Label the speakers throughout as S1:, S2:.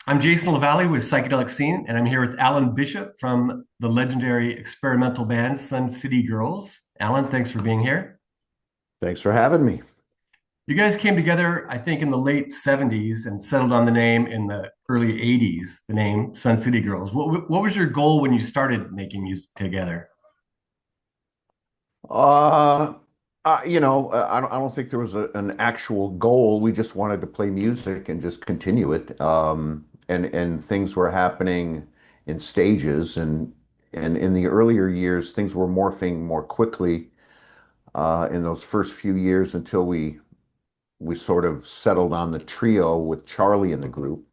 S1: I'm Jason Lavalley with Psychedelic Scene, and I'm here with Alan Bishop from the legendary experimental band Sun City Girls. Alan, thanks for being here.
S2: Thanks for having me.
S1: You guys came together, I think, in the late 70s and settled on the name in the early 80s, the name Sun City Girls. What was your goal when you started making music together?
S2: Uh, I don't think there was an actual goal. We just wanted to play music and just continue it. And things were happening in stages, and in the earlier years, things were morphing more quickly. In those first few years, until we sort of settled on the trio with Charlie in the group,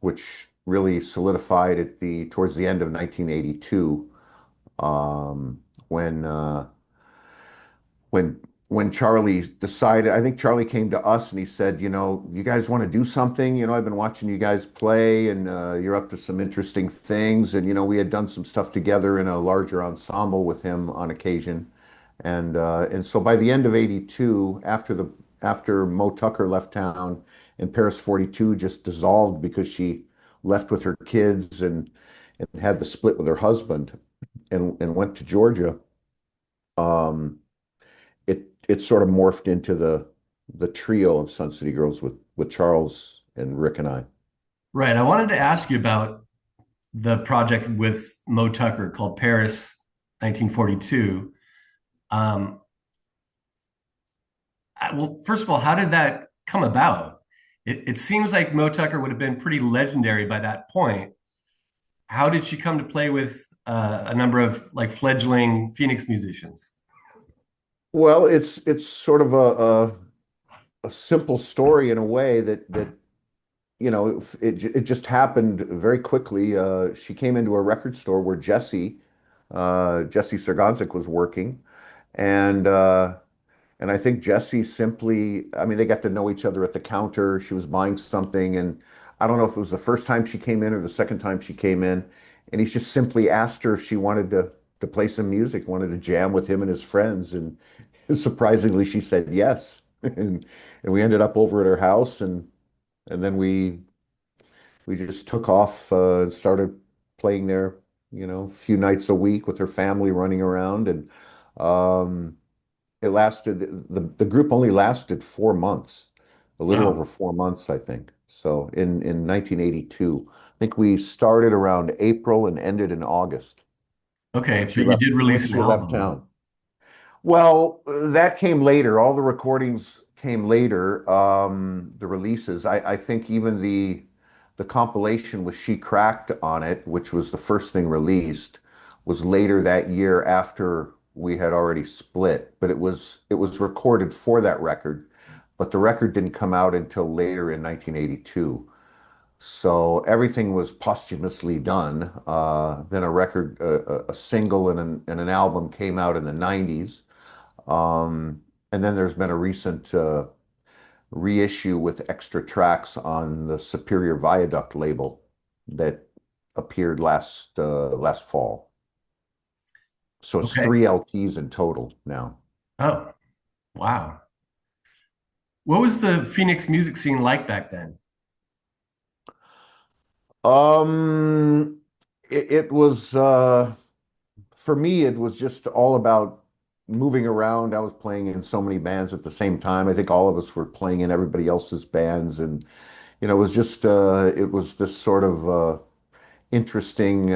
S2: which really solidified at the towards the end of 1982. When when when Charlie decided, I think Charlie came to us and he said, you guys want to do something? I've been watching you guys play, and you're up to some interesting things. And we had done some stuff together in a larger ensemble with him on occasion. And so by the end of '82, after Mo Tucker left town and Paris 42 just dissolved because she left with her kids and had the split with her husband and went to Georgia. um, it sort of morphed into the trio of Sun City Girls with Charles and Rick and I.
S1: Right. I wanted to ask you about the project with Mo Tucker called Paris 1942. Um, well, first of all, how did that come about? It seems like Mo Tucker would have been pretty legendary by that point. How did she come to play with a number of like fledgling Phoenix musicians?
S2: Well, it's sort of a simple story in a way that it just happened very quickly. She came into a record store where Jesse Sargonzik was working, and I think Jesse simply, I mean, they got to know each other at the counter. She was buying something, and I don't know if it was the first time she came in or the second time she came in, and he just simply asked her if she wanted to play some music, wanted to jam with him and his friends, and surprisingly, she said yes, and we ended up over at her house, and then we just took off and started playing there, a few nights a week with her family running around, and um, it lasted, the group only lasted 4 months, a little over
S1: Oh,
S2: 4 months, I think. So in 1982, I think we started around April and ended in August
S1: okay.
S2: when
S1: But you did
S2: when
S1: release an
S2: she left
S1: album.
S2: town. Well, that came later. All the recordings came later. The releases. I think even the compilation with She Cracked on it, which was the first thing released, was later that year after we had already split. But it was recorded for that record, but the record didn't come out until later in 1982. So everything was posthumously done. Then a single and an album came out in the '90s. And then there's been a recent reissue with extra tracks on the Superior Viaduct label that appeared last fall. So it's
S1: Okay.
S2: 3 LPs in total now.
S1: Oh, wow. What was the Phoenix music scene like back then?
S2: Um, it was for me, it was just all about moving around. I was playing in so many bands at the same time. I think all of us were playing in everybody else's bands, and it was just it was this sort of interesting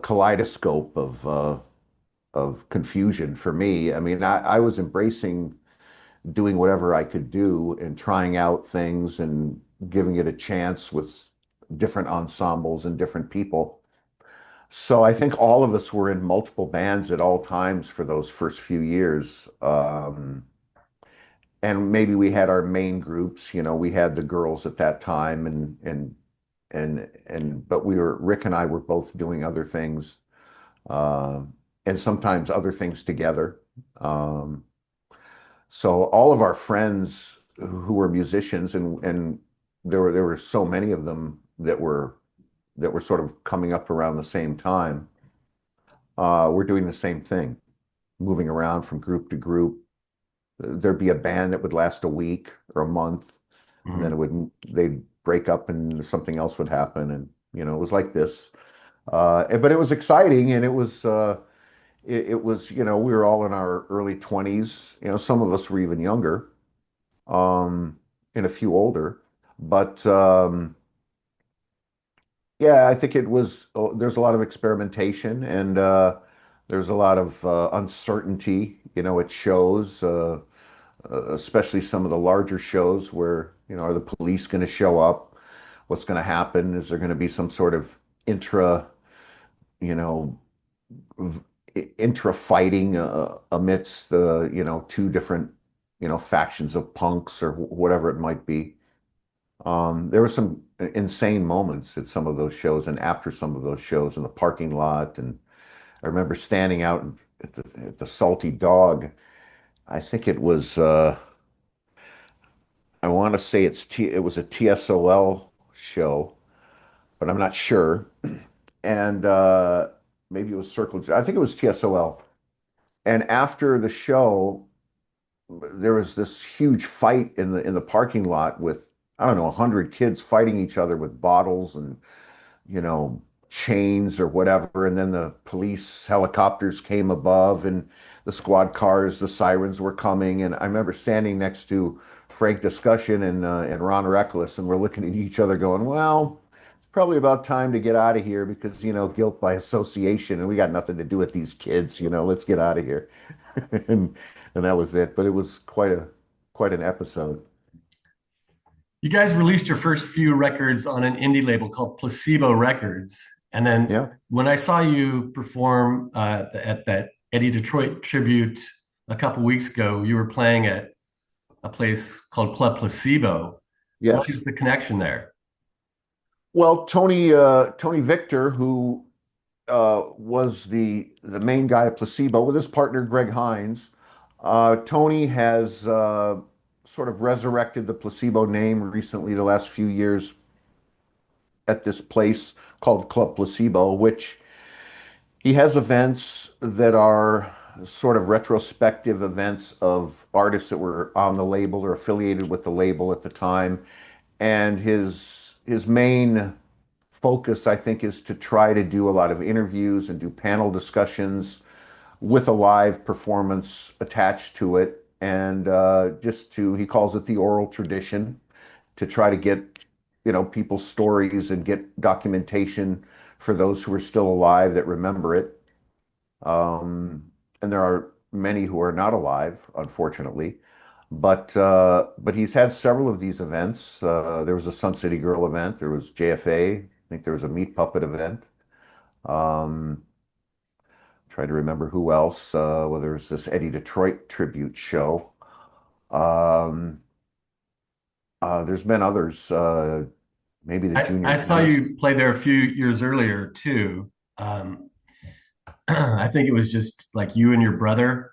S2: kaleidoscope of confusion for me. I mean, I was embracing doing whatever I could do and trying out things and giving it a chance with different ensembles and different people. So I think all of us were in multiple bands at all times for those first few years. And maybe we had our main groups, we had the girls at that time, but Rick and I were both doing other things, uh, and sometimes other things together. Um, so all of our friends who were musicians, and there were so many of them that were sort of coming up around the same time, were doing the same thing, moving around from group to group. There'd be a band that would last a week or a month, and then
S1: Mhm.
S2: they'd break up and something else would happen. And, it was like this. But it was exciting, and it was, we were all in our early 20s. Some of us were even younger, um, and a few older. But yeah, I think it was, there's a lot of experimentation, and there's a lot of uncertainty, it shows, especially some of the larger shows where, are the police going to show up? What's going to happen? Is there going to be some sort of intra, you know, intra fighting amidst the, two different, factions of punks or whatever it might be? There were some insane moments at some of those shows and after some of those shows in the parking lot. And I remember standing out at the Salty Dog. I think it was, I want to say it was a TSOL show, but I'm not sure. And maybe it was Circle J. I think it was TSOL. And after the show, there was this huge fight in the parking lot with, I don't know, 100 kids fighting each other with bottles and, you know, chains or whatever. And then the police helicopters came above, and the squad cars, the sirens were coming. And I remember standing next to Frank Discussion and Ron Reckless, and we're looking at each other going, well, it's probably about time to get out of here because, guilt by association, and we got nothing to do with these kids, let's get out of here. and and that was it. But it was quite an episode.
S1: You guys released your first few records on an indie label called Placebo Records. And then
S2: Yeah.
S1: when I saw you perform at that Eddie Detroit tribute a couple weeks ago, you were playing at a place called Club Placebo. What
S2: Yes.
S1: is the connection there?
S2: Well, Tony Victor, who was the main guy at Placebo with his partner Greg Hines. Tony has sort of resurrected the Placebo name recently, the last few years, at this place called Club Placebo, which he has events that are sort of retrospective events of artists that were on the label or affiliated with the label at the time. And his main focus, I think, is to try to do a lot of interviews and do panel discussions with a live performance attached to it. And he calls it the oral tradition, to try to get, people's stories and get documentation for those who are still alive that remember it. And there are many who are not alive, unfortunately. But he's had several of these events. There was a Sun City Girl event. There was JFA. I think there was a Meat Puppet event. Um, Trying to remember who else. Well, there's this Eddie Detroit tribute show. Um, there's been others. Maybe the
S1: I
S2: Junior
S1: saw
S2: Years.
S1: you play there a few years earlier too. Um, I think it was just like you and your brother.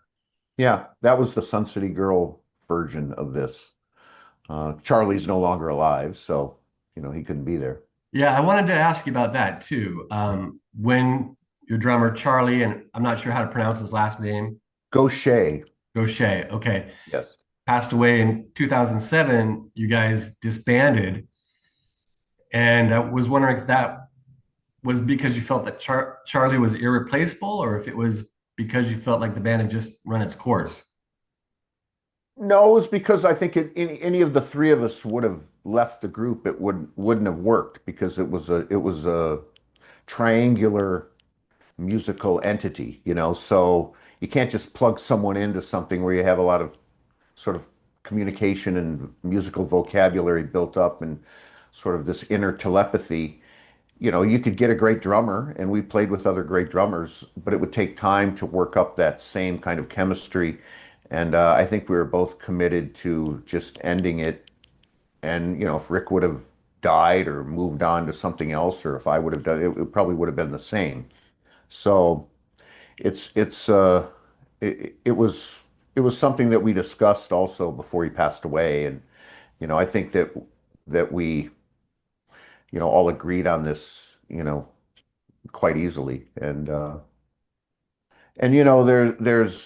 S2: Yeah, that was the Sun City Girl version of this. Charlie's no longer alive, so he couldn't be there.
S1: Yeah, I wanted to ask you about that too. When your drummer Charlie, and I'm not sure how to pronounce his last name,
S2: Gaucher.
S1: Gaucher, okay,
S2: Yes.
S1: passed away in 2007, you guys disbanded. And I was wondering if that was because you felt that Charlie was irreplaceable, or if it was because you felt like the band had just run its course.
S2: No, it was because I think any of the three of us would have left the group. It wouldn't have worked because it was a triangular musical entity, So you can't just plug someone into something where you have a lot of sort of communication and musical vocabulary built up and sort of this inner telepathy. You could get a great drummer, and we played with other great drummers, but it would take time to work up that same kind of chemistry. And I think we were both committed to just ending it. And, if Rick would have died or moved on to something else, or if I would have done it, it probably would have been the same. So it was something that we discussed also before he passed away. And, I think that we, all agreed on this, quite easily. And there's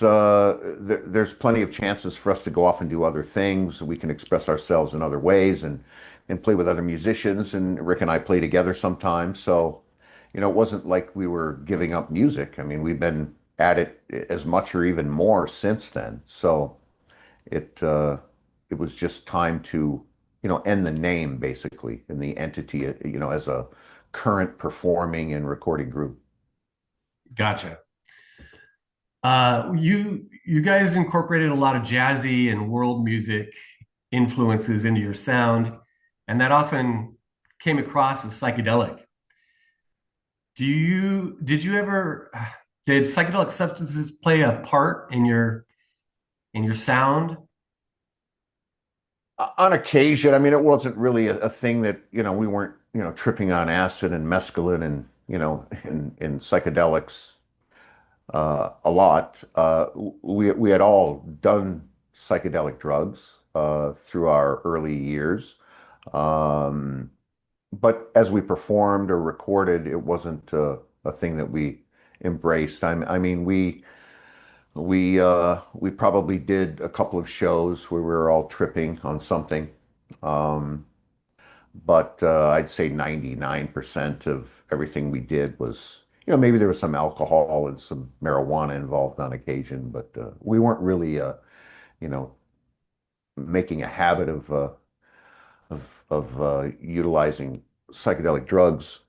S2: plenty of chances for us to go off and do other things. We can express ourselves in other ways, and and play with other musicians, and Rick and I play together sometimes. So, it wasn't like we were giving up music. I mean, we've been at it as much or even more since then. So it uh, it was just time to, end the name basically and the entity, as a current performing and recording group.
S1: Gotcha. You guys incorporated a lot of jazzy and world music influences into your sound, and that often came across as psychedelic. Did you ever did psychedelic substances play a part in your sound?
S2: On occasion, I mean, it wasn't really a thing that, we weren't, tripping on acid and mescaline and, in psychedelics a lot. We had all done psychedelic drugs through our early years. Um, but as we performed or recorded, it wasn't a thing that we embraced. I mean, we probably did a couple of shows where we were all tripping on something. Um, but I'd say 99% of everything we did was, maybe there was some alcohol and some marijuana involved on occasion, but we weren't really, you know, making a habit of utilizing psychedelic drugs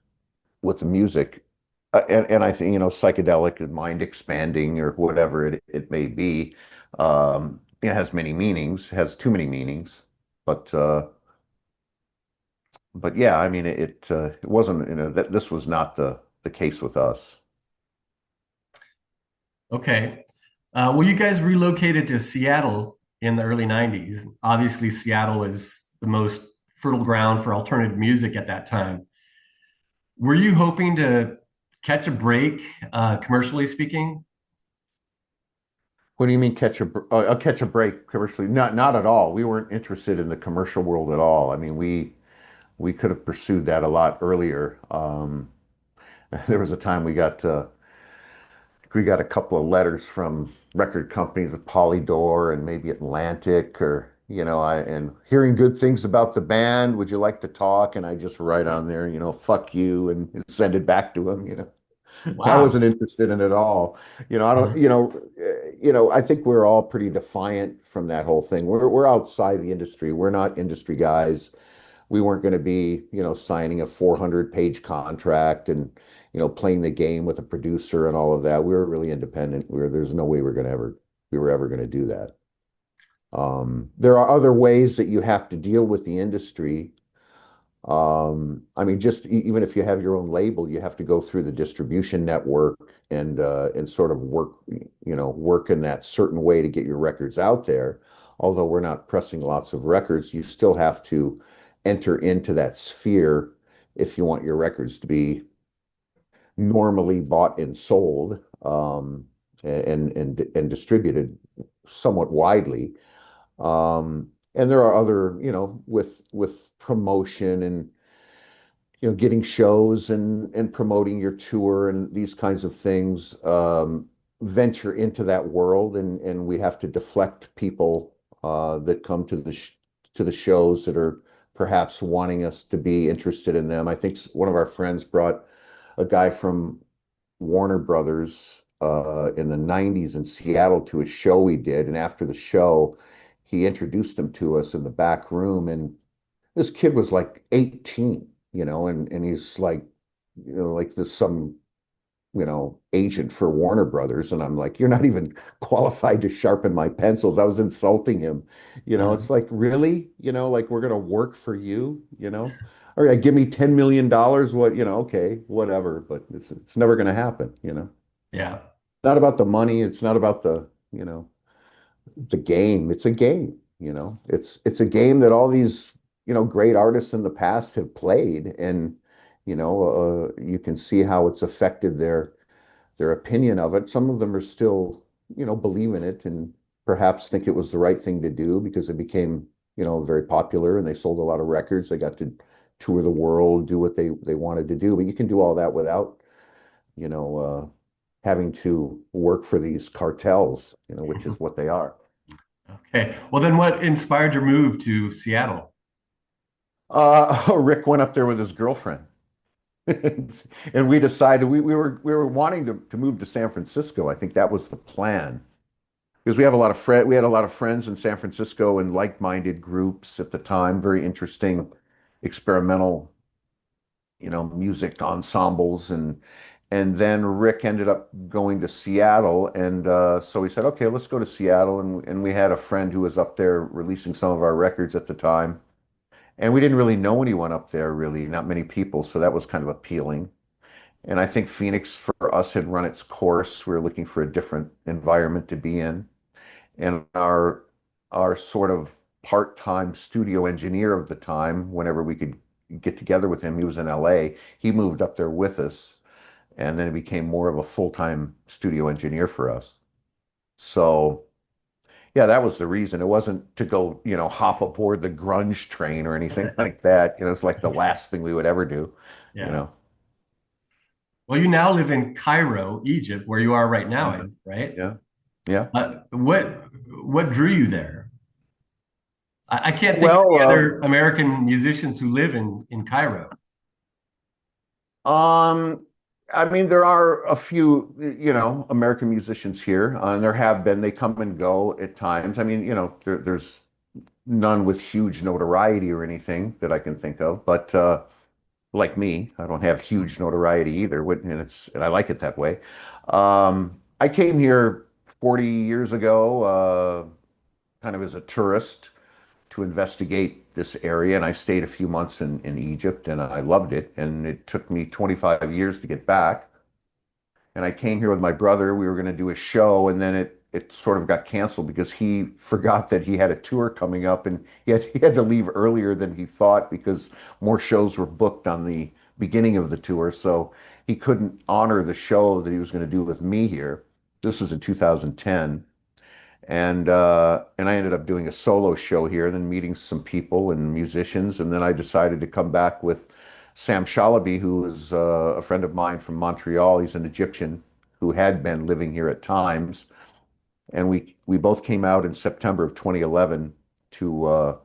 S2: with the music. And I think, psychedelic and mind expanding or whatever it may be, it has many meanings, has too many meanings, but yeah, I mean, it wasn't, that this was not the case with us.
S1: Okay. Well, you guys relocated to Seattle in the early 90s. Obviously, Seattle was the most fertile ground for alternative music at that time. Were you hoping to catch a break, commercially speaking?
S2: What do you mean catch a break commercially? Not at all. We weren't interested in the commercial world at all. I mean, we could have pursued that a lot earlier. There was a time we got a couple of letters from record companies at Polydor and maybe Atlantic, or and hearing good things about the band. Would you like to talk? And I just write on there, fuck you, and send it back to them. I
S1: Wow.
S2: wasn't interested in it at all. I don't,
S1: Uh-huh.
S2: I think we're all pretty defiant from that whole thing. We're outside the industry. We're not industry guys. We weren't going to be, signing a 400-page contract and, playing the game with a producer and all of that. We were really independent. There's no way we were ever going to do that. There are other ways that you have to deal with the industry. I mean, just even if you have your own label, you have to go through the distribution network and sort of work in that certain way to get your records out there. Although we're not pressing lots of records, you still have to enter into that sphere if you want your records to be normally bought and sold, and distributed somewhat widely. And there are other, with promotion and getting shows and promoting your tour and these kinds of things, venture into that world, and we have to deflect people that come to the shows that are perhaps wanting us to be interested in them. I think one of our friends brought a guy from Warner Brothers in the 90s in Seattle to a show we did, and after the show, he introduced him to us in the back room, and this kid was like 18, and he's like, like this some, agent for Warner Brothers. And I'm like, you're not even qualified to sharpen my pencils. I was insulting him.
S1: Uh-huh.
S2: It's like, really? Like we're gonna work for you, All right, give me $10 million. What, okay, whatever, but it's never gonna happen,
S1: Yeah.
S2: Not about the money, it's not about the game. It's a game, it's a game that all these, great artists in the past have played, and you can see how it's affected their opinion of it. Some of them are still, believe in it and perhaps think it was the right thing to do because it became, very popular and they sold a lot of records. They got to tour the world, do what they wanted to do. But you can do all that without, you know, having to work for these cartels, which is what they are.
S1: Okay. Well, then what inspired your move to Seattle?
S2: Rick went up there with his girlfriend. And we decided we were wanting to move to San Francisco. I think that was the plan because we had a lot of friends in San Francisco and like-minded groups at the time, very interesting experimental, music ensembles, and then Rick ended up going to Seattle, and so we said, okay, let's go to Seattle, and we had a friend who was up there releasing some of our records at the time, and we didn't really know anyone up there, really, not many people, so that was kind of appealing. And I think Phoenix for us had run its course. We were looking for a different environment to be in. And our sort of part-time studio engineer of the time, whenever we could get together with him, he was in LA. He moved up there with us, and then he became more of a full-time studio engineer for us. So yeah, that was the reason. It wasn't to go, hop aboard the grunge train or anything like that. It's like the last thing we would ever do, you
S1: Yeah.
S2: know.
S1: Well, you now live in Cairo, Egypt, where you are right now,
S2: Yeah,
S1: right?
S2: yeah, yeah.
S1: What drew you there? I can't think of
S2: Well,
S1: any other American musicians who live in Cairo.
S2: um, I mean, there are a few, American musicians here, and there have been. They come and go at times. I mean, there's none with huge notoriety or anything that I can think of. But like me, I don't have huge notoriety either, and I like it that way. I came here 40 years ago, kind of as a tourist to investigate this area, and I stayed a few months in Egypt, and I loved it. And it took me 25 years to get back. And I came here with my brother. We were going to do a show, and then it sort of got canceled because he forgot that he had a tour coming up, and he had to leave earlier than he thought because more shows were booked on the beginning of the tour. So he couldn't honor the show that he was going to do with me here. This was in 2010. And I ended up doing a solo show here, then meeting some people and musicians, and then I decided to come back with Sam Shalaby, who is a friend of mine from Montreal. He's an Egyptian who had been living here at times, and we both came out in September of 2011 to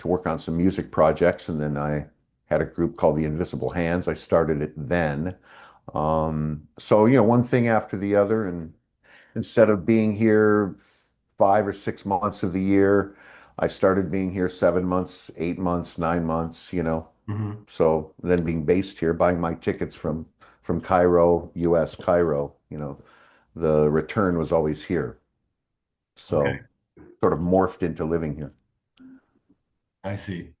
S2: work on some music projects, and then I had a group called the Invisible Hands. I started it then. So one thing after the other, and instead of being here 5 or 6 months of the year, I started being here 7 months, 8 months, 9 months.
S1: Mhm.
S2: So then being based here, buying my tickets from Cairo, US, Cairo, the return was always here.
S1: Okay,
S2: So sort of morphed into living here.
S1: I see.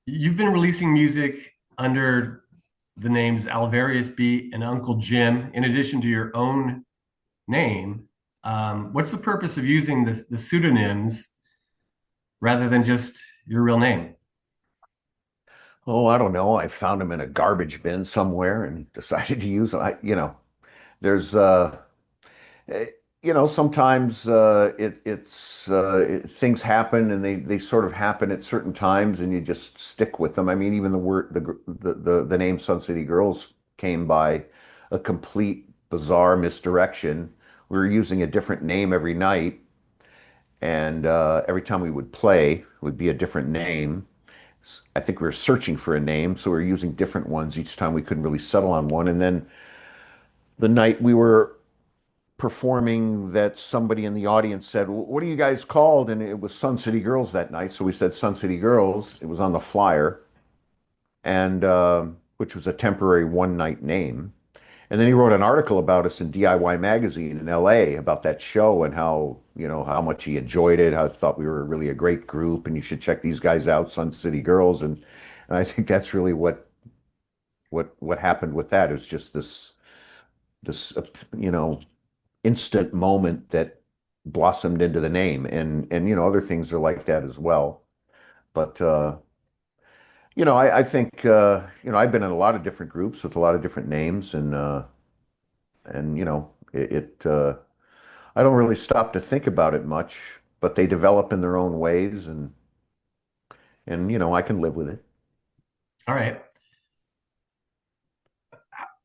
S1: You've been releasing music under the names Alvarius Beat and Uncle Jim, in addition to your own name. What's the purpose of using the pseudonyms rather than just your real name?
S2: Oh, I don't know. I found them in a garbage bin somewhere and decided to use them. There's Eh, sometimes things happen and they sort of happen at certain times and you just stick with them. I mean, even the name Sun City Girls came by a complete bizarre misdirection. We were using a different name every night, and every time we would play, it would be a different name. I think we were searching for a name, so we were using different ones each time. We couldn't really settle on one. And then the night we were performing that somebody in the audience said, "What are you guys called?" And it was Sun City Girls that night. So we said Sun City Girls. It was on the flyer, and which was a temporary one night name. And then he wrote an article about us in DIY Magazine in LA about that show and how much he enjoyed it, how he thought we were really a great group, and you should check these guys out, Sun City Girls. And I think that's really what happened with that. It was just this you know instant moment that blossomed into the name, and other things are like that as well. But I think I've been in a lot of different groups with a lot of different names, and I don't really stop to think about it much, but they develop in their own ways, and I can live with it.
S1: All right.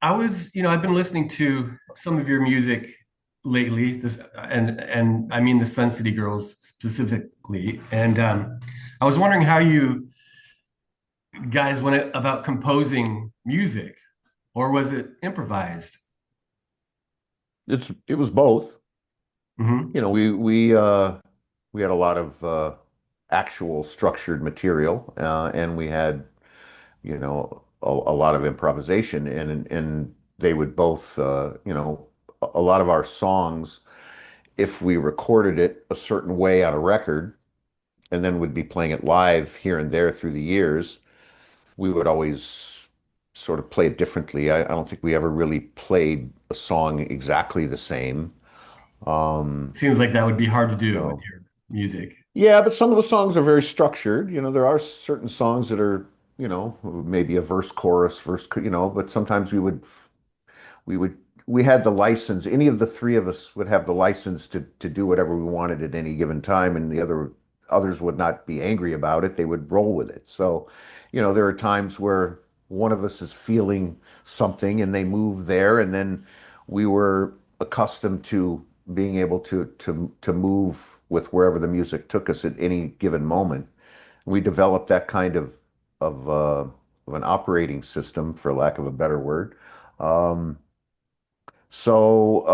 S1: I've been listening to some of your music lately, and I mean the Sun City Girls specifically. And I was wondering how you guys went about composing music, or was it improvised?
S2: It was both.
S1: Hmm.
S2: You know, we had a lot of actual structured material, and we had, a lot of improvisation, and they would both, a lot of our songs, if we recorded it a certain way on a record, and then would be playing it live here and there through the years, we would always sort of play it differently. I don't think we ever really played a song exactly the same. Um,
S1: Seems like that would be hard to do with
S2: so.
S1: your music.
S2: Yeah, but some of the songs are very structured. There are certain songs that are, maybe a verse, chorus, but sometimes we would, we had the license. Any of the three of us would have the license to do whatever we wanted at any given time, and others would not be angry about it. They would roll with it. So, there are times where one of us is feeling something and they move there, and then we were accustomed to being able to move with wherever the music took us at any given moment. We developed that kind of an operating system, for lack of a better word. Um, so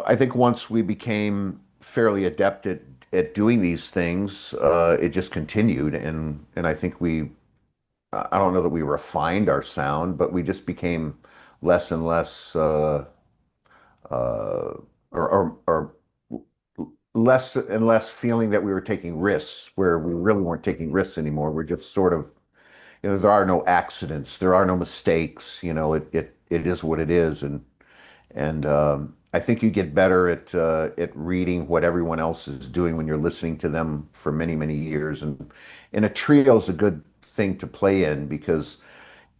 S2: I think once we became fairly adept at doing these things, it just continued, and I think I don't know that we refined our sound, but we just became less and less uh, or less and less feeling that we were taking risks, where we really weren't taking risks anymore. We're just sort of, there are no accidents, there are no mistakes. It is what it is, and I think you get better at reading what everyone else is doing when you're listening to them for many, many years. And a trio is a good thing to play in because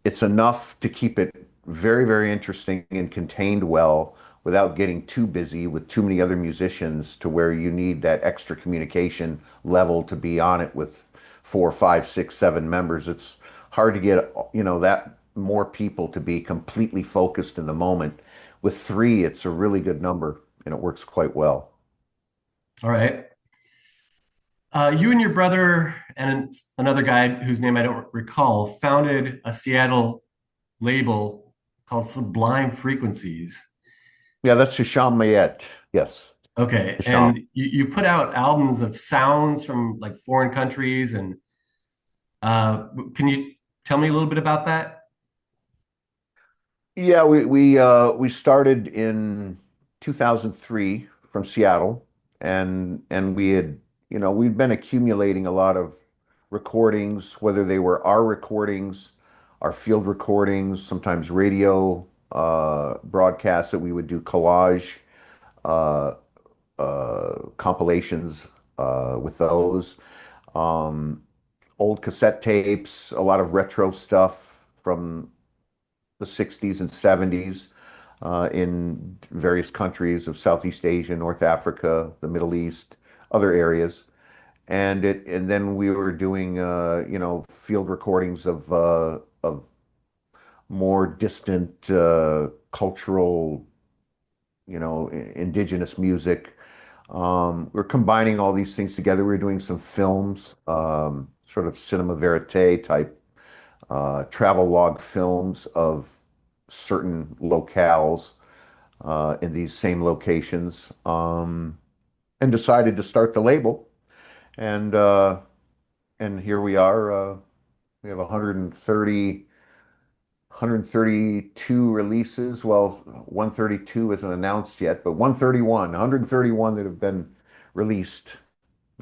S2: it's enough to keep it very, very interesting and contained well without getting too busy with too many other musicians to where you need that extra communication level to be on it with four, five, six, seven members. It's hard to get, that more people to be completely focused in the moment. With three, it's a really good number and it works quite well.
S1: All right. You and your brother and another guy whose name I don't recall founded a Seattle label called Sublime Frequencies.
S2: Yeah, that's Hisham Mayet. Yes,
S1: Okay,
S2: Hisham.
S1: and you put out albums of sounds from like foreign countries, and can you tell me a little bit about that?
S2: Yeah, we started in 2003 from Seattle, and we'd been accumulating a lot of recordings, whether they were our recordings, our field recordings, sometimes radio broadcasts that we would do collage uh, compilations with those. Um, Old cassette tapes, a lot of retro stuff from the 60s and 70s in various countries of Southeast Asia, North Africa, the Middle East, other areas. And then we were doing field recordings of more distant cultural, indigenous music. We're combining all these things together. We're doing some films, sort of cinema verite type travel log films of certain locales in these same locations, and decided to start the label. And and here we are. We have 132 releases. Well, 132 isn't announced yet, but 131 that have been released,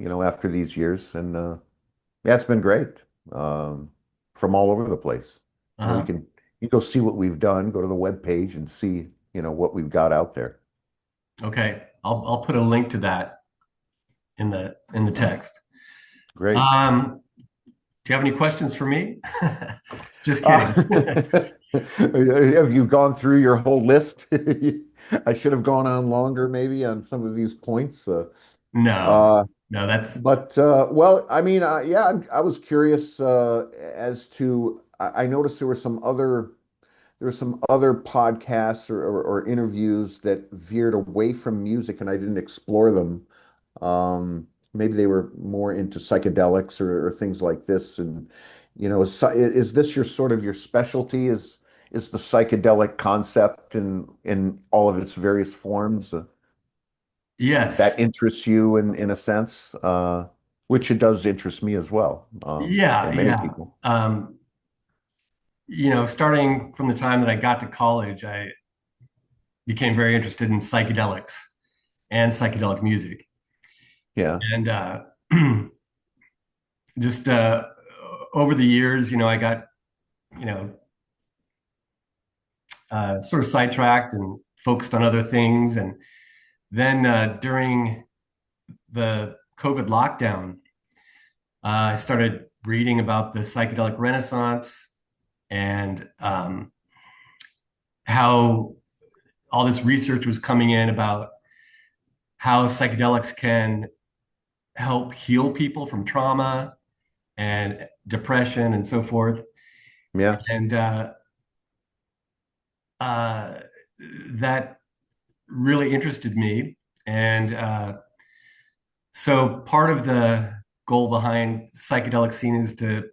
S2: after these years. And yeah, it's been great. Um, from all over the place. You
S1: Uh-huh.
S2: can go see what we've done, go to the web page and see, what we've got out there.
S1: Okay, I'll put a link to that in the text.
S2: Great.
S1: Do you have any questions for me? Just
S2: Uh,
S1: kidding.
S2: have you gone through your whole list? I should have gone on longer maybe on some of these points.
S1: No,
S2: Uh,
S1: no, that's
S2: but well, I mean, yeah, I was curious as to. I noticed there were some other podcasts or interviews that veered away from music, and I didn't explore them. maybe they were more into psychedelics or things like this. And is this your sort of your specialty? Is the psychedelic concept in all of its various forms that
S1: Yes.
S2: interests you in a sense, which it does interest me as well,
S1: Yeah,
S2: and many
S1: yeah.
S2: people.
S1: Starting from the time that I got to college, I became very interested in psychedelics and psychedelic music.
S2: Yeah,
S1: And just over the years, I got, you know, sort of sidetracked and focused on other things. And then during the COVID lockdown, I started reading about the psychedelic renaissance and how all this research was coming in about how psychedelics can help heal people from trauma and depression and so forth.
S2: yeah,
S1: And uh, that really interested me. And so part of the goal behind psychedelic scene is to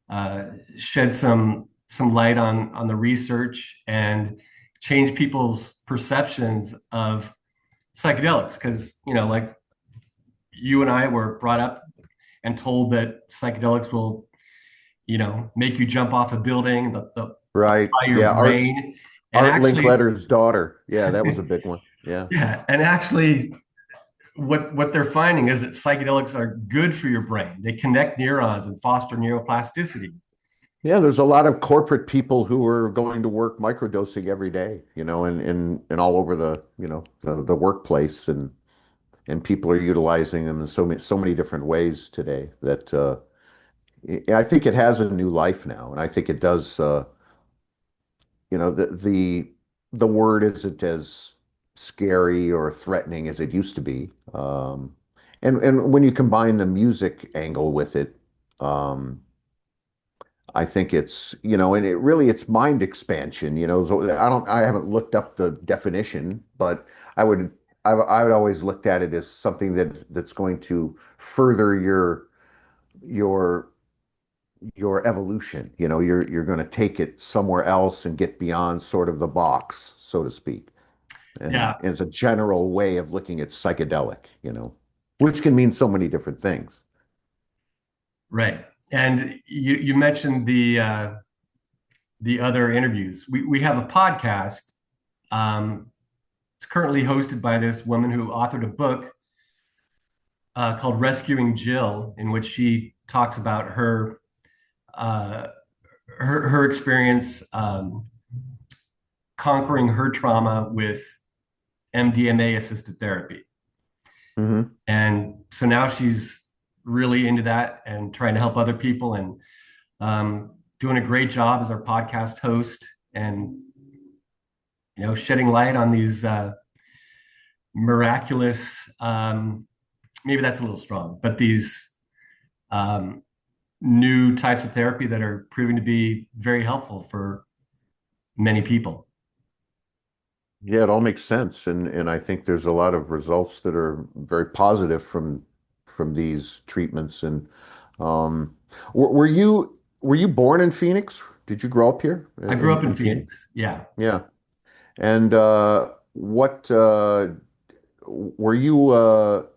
S1: uh, shed some light on the research and change people's perceptions of psychedelics because like you and I were brought up and told that psychedelics will make you jump off a building,
S2: right.
S1: by your
S2: Yeah,
S1: brain. And
S2: Art
S1: actually,
S2: Linkletter's daughter. Yeah, that was a big one. Yeah.
S1: yeah, and actually, what they're finding is that psychedelics are good for your brain. They connect neurons and foster neuroplasticity.
S2: Yeah, there's a lot of corporate people who are going to work microdosing every day, and all over the workplace, and people are utilizing them in so many different ways today that I think it has a new life now, and I think it does. The word isn't as scary or threatening as it used to be, and when you combine the music angle with it. I think and it's mind expansion, so I haven't looked up the definition, but I would, I would always looked at it as something that's going to further your, your evolution. You're going to take it somewhere else and get beyond sort of the box, so to speak. And
S1: Yeah,
S2: it's a general way of looking at psychedelic, which can mean so many different things.
S1: right. And you mentioned the other interviews. We have a podcast. It's currently hosted by this woman who authored a book called Rescuing Jill, in which she talks about uh, her experience conquering her trauma with MDMA assisted therapy.
S2: Hmm.
S1: And so now she's really into that and trying to help other people and doing a great job as our podcast host and shedding light on these miraculous maybe that's a little strong, but these um, new types of therapy that are proving to be very helpful for many people.
S2: Yeah, it all makes sense, and I think there's a lot of results that are very positive from these treatments. And um, were you born in Phoenix? Did you grow up here
S1: I grew up in
S2: in Phoenix?
S1: Phoenix. Yeah.
S2: Yeah. And what were you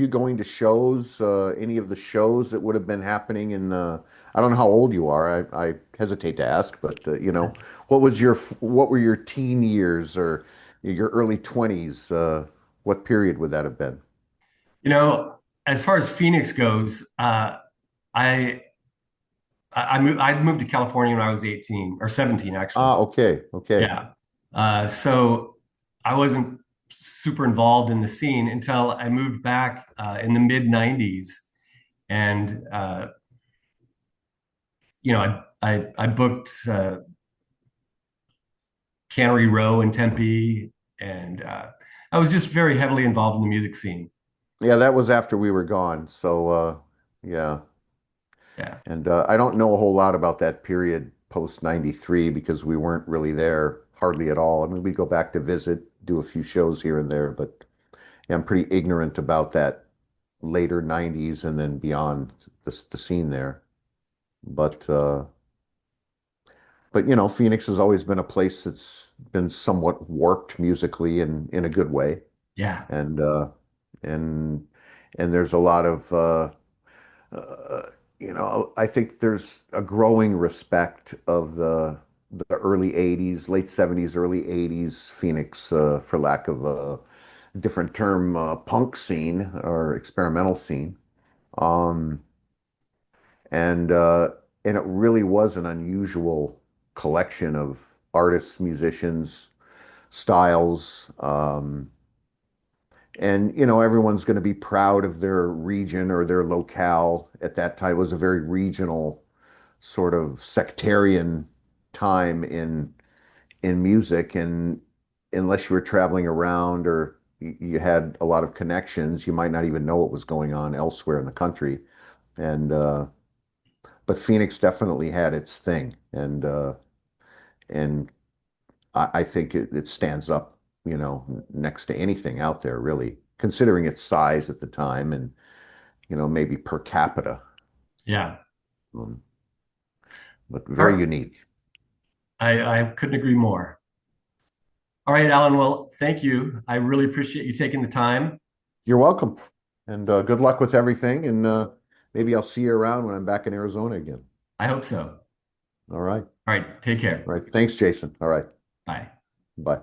S2: going to shows? Any of the shows that would have been happening in the? I don't know how old you are. I hesitate to ask, but what were your teen years or your early 20s? What period would that have been?
S1: You know, as far as Phoenix goes, I I moved to California when I was 18 or 17 actually.
S2: Ah, okay, okay.
S1: Yeah. So I wasn't super involved in the scene until I moved back in the mid 90s. And, I booked Cannery Row in Tempe. And I was just very heavily involved in the music scene.
S2: Yeah, that was after we were gone. So yeah.
S1: Yeah.
S2: And I don't know a whole lot about that period post 93 because we weren't really there hardly at all. I mean, we go back to visit, do a few shows here and there, but yeah, I'm pretty ignorant about later 90s and then beyond the scene there. But Phoenix has always been a place that's been somewhat warped musically and in a good way.
S1: Yeah.
S2: And and and there's a lot of I think there's a growing respect of the early 80s, late 70s, early 80s Phoenix, for lack of a different term, punk scene or experimental scene. Um, and and it really was an unusual collection of artists, musicians, styles. And everyone's going to be proud of their region or their locale. At that time, it was a very regional, sort of sectarian time in music, and unless you were traveling around or you had a lot of connections, you might not even know what was going on elsewhere in the country. And but Phoenix definitely had its thing, and I think it stands up, next to anything out there, really, considering its size at the time and maybe per capita.
S1: Yeah.
S2: Um, but
S1: All
S2: very
S1: right.
S2: unique.
S1: I couldn't agree more. All right, Alan. Well, thank you. I really appreciate you taking the time.
S2: You're welcome, and good luck with everything. And maybe I'll see you around when I'm back in Arizona again.
S1: I hope so.
S2: All right.
S1: All right. Take
S2: All
S1: care.
S2: right. Thanks, Jason. All right.
S1: Bye.
S2: Bye.